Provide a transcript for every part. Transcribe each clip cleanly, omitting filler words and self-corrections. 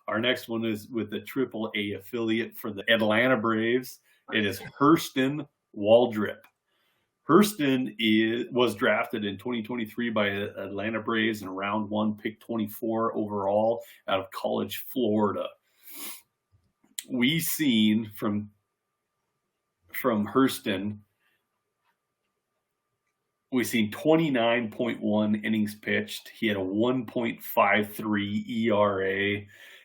Our next one is with the AAA affiliate for the Atlanta Braves. It is Hurston Waldrep. Hurston was drafted in 2023 by Atlanta Braves in round 1, pick 24 overall out of College, Florida. We seen from Hurston, we've seen 29.1 innings pitched. He had a 1.53 ERA.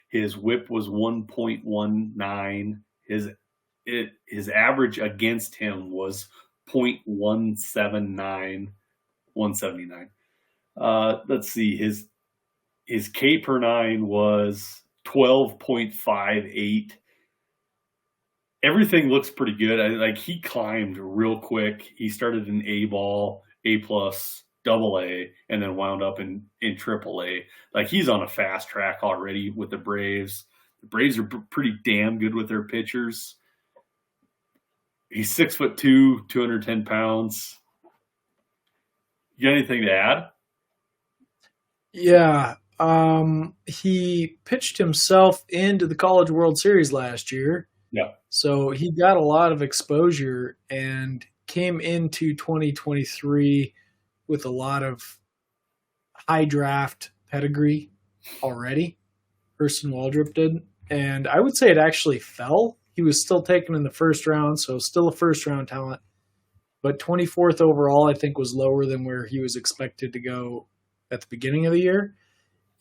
His WHIP was 1.19. His average against him was 0.179, 179. Let's see. His K per 9 was 12.58. Everything looks pretty good. He climbed real quick. He started in A ball, A plus, double A, and then wound up in triple A. He's on a fast track already with the Braves. The Braves are pretty damn good with their pitchers. He's 6'2", 210 pounds. You got anything to add? Yeah. He pitched himself into the College World Series last year. Yeah. So he got a lot of exposure and came into 2023 with a lot of high draft pedigree already. Hurston Waldrep did. And I would say it actually fell. He was still taken in the first round, so still a first-round talent. But 24th overall, I think, was lower than where he was expected to go at the beginning of the year.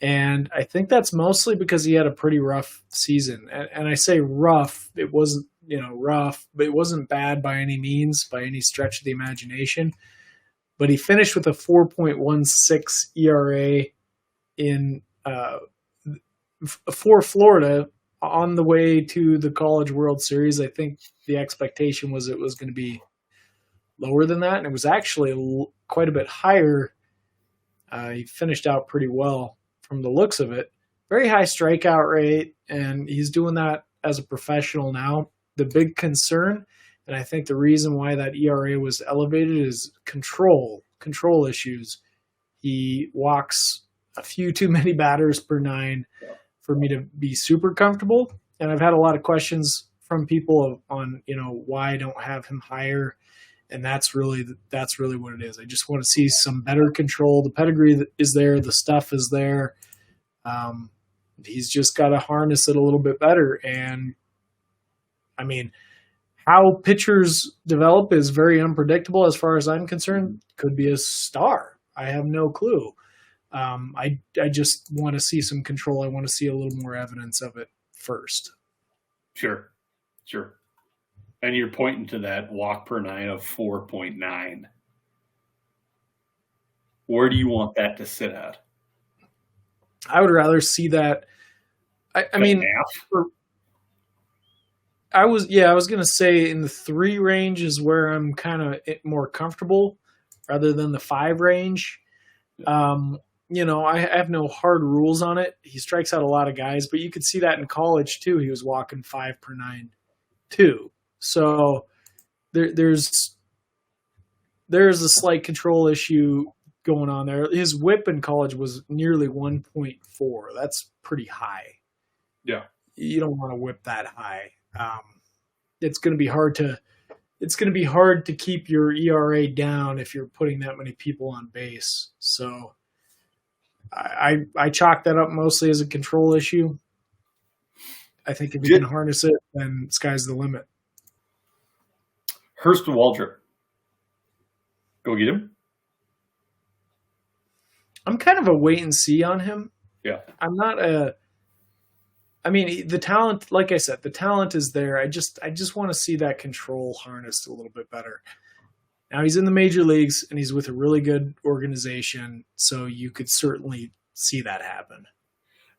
And I think that's mostly because he had a pretty rough season. And I say rough, it wasn't, rough, but it wasn't bad by any means, by any stretch of the imagination. But he finished with a 4.16 ERA for Florida on the way to the College World Series. I think the expectation was it was going to be lower than that, and it was actually quite a bit higher. He finished out pretty well from the looks of it. Very high strikeout rate, and he's doing that as a professional now. The big concern, and I think the reason why that ERA was elevated, is control issues. He walks a few too many batters per 9 for me to be super comfortable. And I've had a lot of questions from people on, why I don't have him higher. And that's really what it is. I just want to see some better control. The pedigree is there. The stuff is there. He's just got to harness it a little bit better. And how pitchers develop is very unpredictable as far as I'm concerned. Could be a star. I have no clue. I just want to see some control. I want to see a little more evidence of it first. Sure. And you're pointing to that walk per 9 of 4.9. Where do you want that to sit at? I would rather see that. I was going to say in the 3 range is where I'm kind of more comfortable rather than the 5 range. I have no hard rules on it. He strikes out a lot of guys, but you could see that in college too. He was walking 5 per 9 too. So there's a slight control issue going on there. His WHIP in college was nearly 1.4. That's pretty high. Yeah. You don't want to whip that high. It's going to be hard to keep your ERA down if you're putting that many people on base. So I chalk that up mostly as a control issue. I think if you can harness it, then sky's the limit. Hurston Waldrep. Go get him. I'm kind of a wait and see on him. Yeah. I'm not the talent, like I said, the talent is there. I just want to see that control harnessed a little bit better. Now he's in the major leagues and he's with a really good organization, so you could certainly see that happen.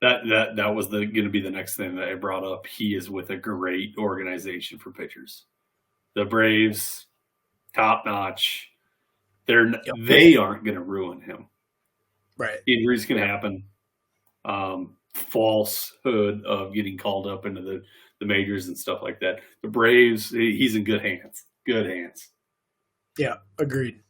That was going to be the next thing that I brought up. He is with a great organization for pitchers. The Braves, top notch. They aren't going to ruin him. Right. Injuries can happen. Falsehood of getting called up into the majors and stuff like that. The Braves, he's in good hands. Good hands. Yeah, agreed.